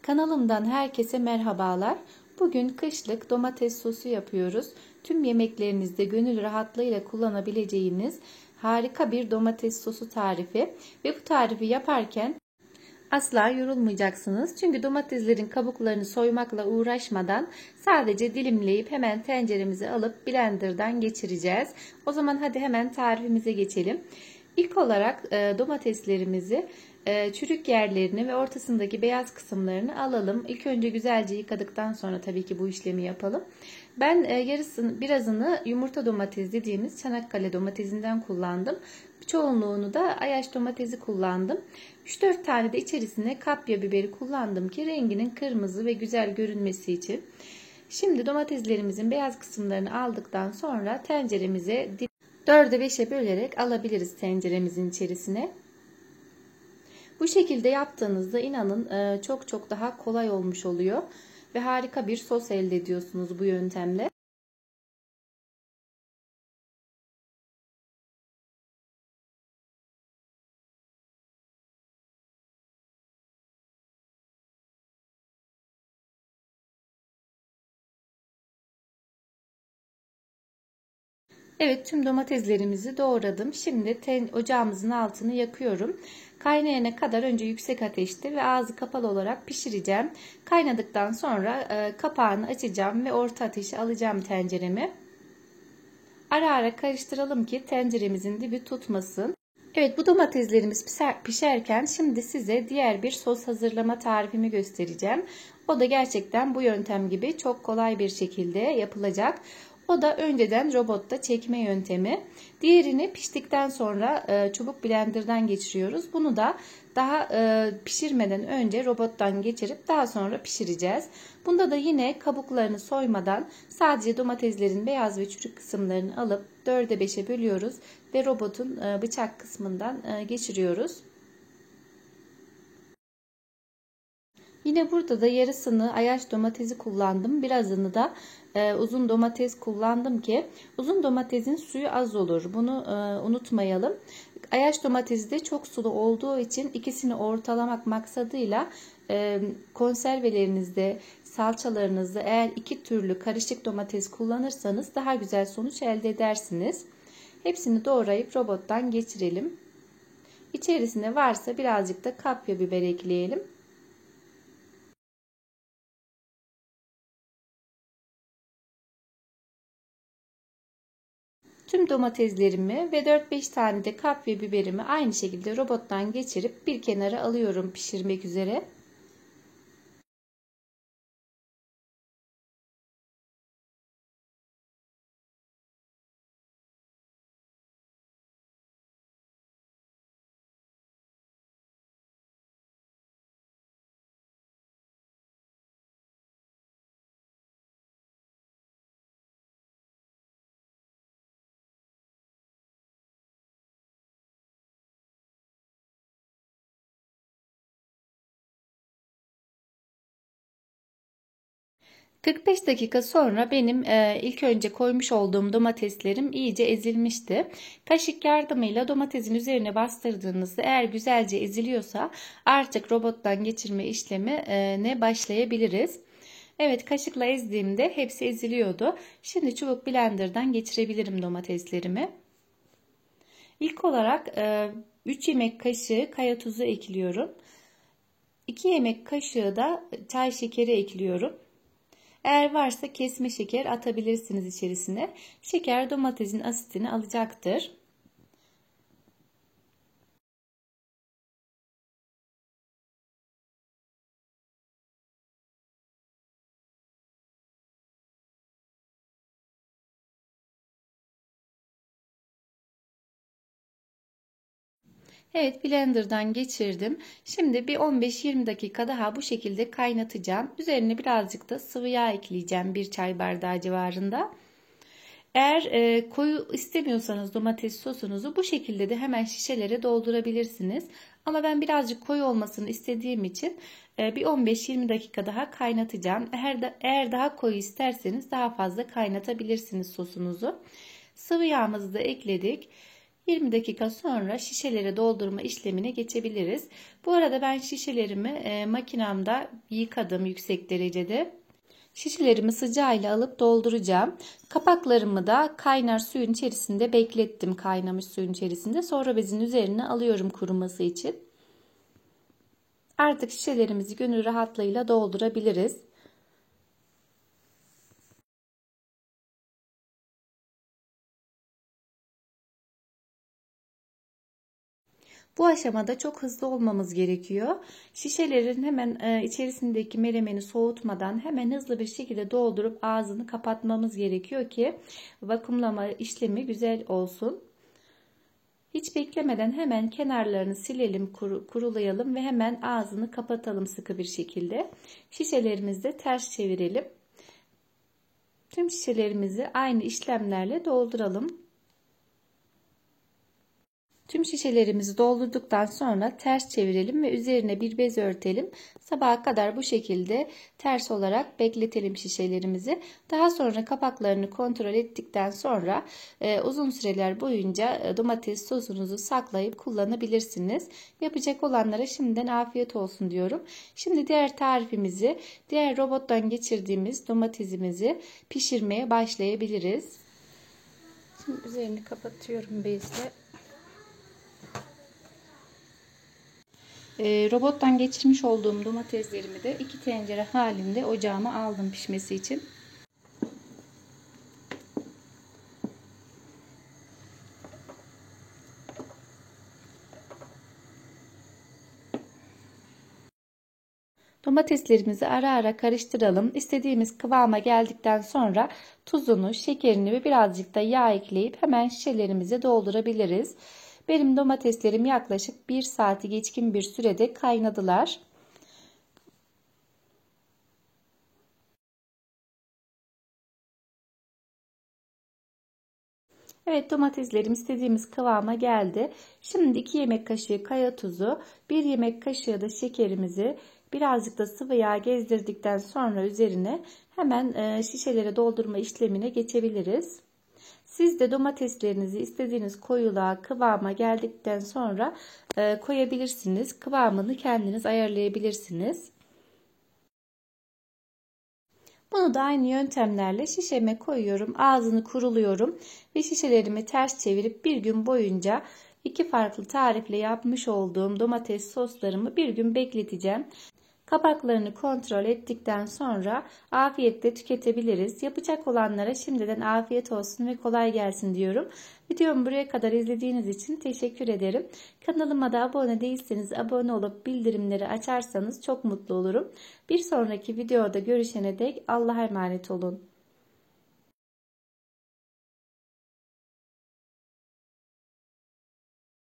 Kanalımdan herkese merhabalar. Bugün kışlık domates sosu yapıyoruz. Tüm yemeklerinizde gönül rahatlığıyla kullanabileceğiniz harika bir domates sosu tarifi. Ve bu tarifi yaparken asla yorulmayacaksınız. Çünkü domateslerin kabuklarını soymakla uğraşmadan sadece dilimleyip hemen tenceremize alıp blenderdan geçireceğiz. O zaman hadi hemen tarifimize geçelim. İlk olarak domateslerimizi çürük yerlerini ve ortasındaki beyaz kısımlarını alalım. İlk önce güzelce yıkadıktan sonra tabii ki bu işlemi yapalım. Ben birazını yumurta domates dediğimiz Çanakkale domatesinden kullandım. Çoğunluğunu da Ayaş domatesi kullandım. 3-4 tane de içerisine kapya biberi kullandım ki renginin kırmızı ve güzel görünmesi için. Şimdi domateslerimizin beyaz kısımlarını aldıktan sonra tenceremize 4'e 5'e bölerek alabiliriz tenceremizin içerisine. Bu şekilde yaptığınızda inanın çok daha kolay olmuş oluyor ve harika bir sos elde ediyorsunuz bu yöntemle. Evet, tüm domateslerimizi doğradım. Şimdi ocağımızın altını yakıyorum. Kaynayana kadar önce yüksek ateşte ve ağzı kapalı olarak pişireceğim. Kaynadıktan sonra kapağını açacağım ve orta ateşe alacağım tenceremi. Ara ara karıştıralım ki tenceremizin dibi tutmasın. Evet, bu domateslerimiz pişerken şimdi size diğer bir sos hazırlama tarifimi göstereceğim. O da gerçekten bu yöntem gibi çok kolay bir şekilde yapılacak. O da önceden robotta çekme yöntemi. Diğerini piştikten sonra çubuk blenderdan geçiriyoruz. Bunu da daha pişirmeden önce robottan geçirip daha sonra pişireceğiz. Bunda da yine kabuklarını soymadan sadece domateslerin beyaz ve çürük kısımlarını alıp 4'e 5'e bölüyoruz ve robotun bıçak kısmından geçiriyoruz. Yine burada da yarısını Ayaş domatesi kullandım. Birazını da uzun domates kullandım ki uzun domatesin suyu az olur. Bunu unutmayalım. Ayaş domatesi de çok sulu olduğu için ikisini ortalamak maksadıyla konservelerinizde, salçalarınızda eğer iki türlü karışık domates kullanırsanız daha güzel sonuç elde edersiniz. Hepsini doğrayıp robottan geçirelim. İçerisine varsa birazcık da kapya biber ekleyelim. Tüm domateslerimi ve 4-5 tane de kapya biberimi aynı şekilde robottan geçirip bir kenara alıyorum pişirmek üzere. ...45 dakika sonra benim ilk önce koymuş olduğum domateslerim iyice ezilmişti. Kaşık yardımıyla domatesin üzerine bastırdığınızda eğer güzelce eziliyorsa artık robottan geçirme işlemine başlayabiliriz. Evet, kaşıkla ezdiğimde hepsi eziliyordu. Şimdi çubuk blenderdan geçirebilirim domateslerimi. İlk olarak 3 yemek kaşığı kaya tuzu ekliyorum. 2 yemek kaşığı da çay şekeri ekliyorum. Eğer varsa kesme şeker atabilirsiniz içerisine. Şeker domatesin asitini alacaktır. Evet, blenderdan geçirdim. Şimdi bir 15-20 dakika daha bu şekilde kaynatacağım. Üzerine birazcık da sıvı yağ ekleyeceğim. 1 çay bardağı civarında. Eğer koyu istemiyorsanız domates sosunuzu bu şekilde de hemen şişelere doldurabilirsiniz. Ama ben birazcık koyu olmasını istediğim için bir 15-20 dakika daha kaynatacağım. Eğer daha koyu isterseniz daha fazla kaynatabilirsiniz sosunuzu. Sıvı yağımızı da ekledik. 20 dakika sonra şişelere doldurma işlemine geçebiliriz. Bu arada ben şişelerimi makinamda yıkadım yüksek derecede. Şişelerimi sıcağıyla alıp dolduracağım. Kapaklarımı da kaynar suyun içerisinde beklettim, kaynamış suyun içerisinde. Sonra bezin üzerine alıyorum kuruması için. Artık şişelerimizi gönül rahatlığıyla doldurabiliriz. Bu aşamada çok hızlı olmamız gerekiyor. Şişelerin hemen içerisindeki melemeni soğutmadan hemen hızlı bir şekilde doldurup ağzını kapatmamız gerekiyor ki vakumlama işlemi güzel olsun. Hiç beklemeden hemen kenarlarını silelim, kurulayalım ve hemen ağzını kapatalım sıkı bir şekilde. Şişelerimizi de ters çevirelim. Tüm şişelerimizi aynı işlemlerle dolduralım. Tüm şişelerimizi doldurduktan sonra ters çevirelim ve üzerine bir bez örtelim. Sabaha kadar bu şekilde ters olarak bekletelim şişelerimizi. Daha sonra kapaklarını kontrol ettikten sonra uzun süreler boyunca domates sosunuzu saklayıp kullanabilirsiniz. Yapacak olanlara şimdiden afiyet olsun diyorum. Şimdi diğer tarifimizi, diğer robottan geçirdiğimiz domatesimizi pişirmeye başlayabiliriz. Şimdi üzerini kapatıyorum bezle. Robottan geçirmiş olduğum domateslerimi de 2 tencere halinde ocağıma aldım pişmesi için. Domateslerimizi ara ara karıştıralım. İstediğimiz kıvama geldikten sonra tuzunu, şekerini ve birazcık da yağ ekleyip hemen şişelerimize doldurabiliriz. Benim domateslerim yaklaşık 1 saati geçkin bir sürede kaynadılar. Evet, domateslerim istediğimiz kıvama geldi. Şimdi 2 yemek kaşığı kaya tuzu, 1 yemek kaşığı da şekerimizi birazcık da sıvı yağ gezdirdikten sonra üzerine hemen şişelere doldurma işlemine geçebiliriz. Siz de domateslerinizi istediğiniz koyuluğa, kıvama geldikten sonra koyabilirsiniz. Kıvamını kendiniz ayarlayabilirsiniz. Bunu da aynı yöntemlerle şişeme koyuyorum. Ağzını kuruluyorum ve şişelerimi ters çevirip bir gün boyunca 2 farklı tarifle yapmış olduğum domates soslarımı bir gün bekleteceğim. Kapaklarını kontrol ettikten sonra afiyetle tüketebiliriz. Yapacak olanlara şimdiden afiyet olsun ve kolay gelsin diyorum. Videomu buraya kadar izlediğiniz için teşekkür ederim. Kanalıma da abone değilseniz abone olup bildirimleri açarsanız çok mutlu olurum. Bir sonraki videoda görüşene dek Allah'a emanet olun.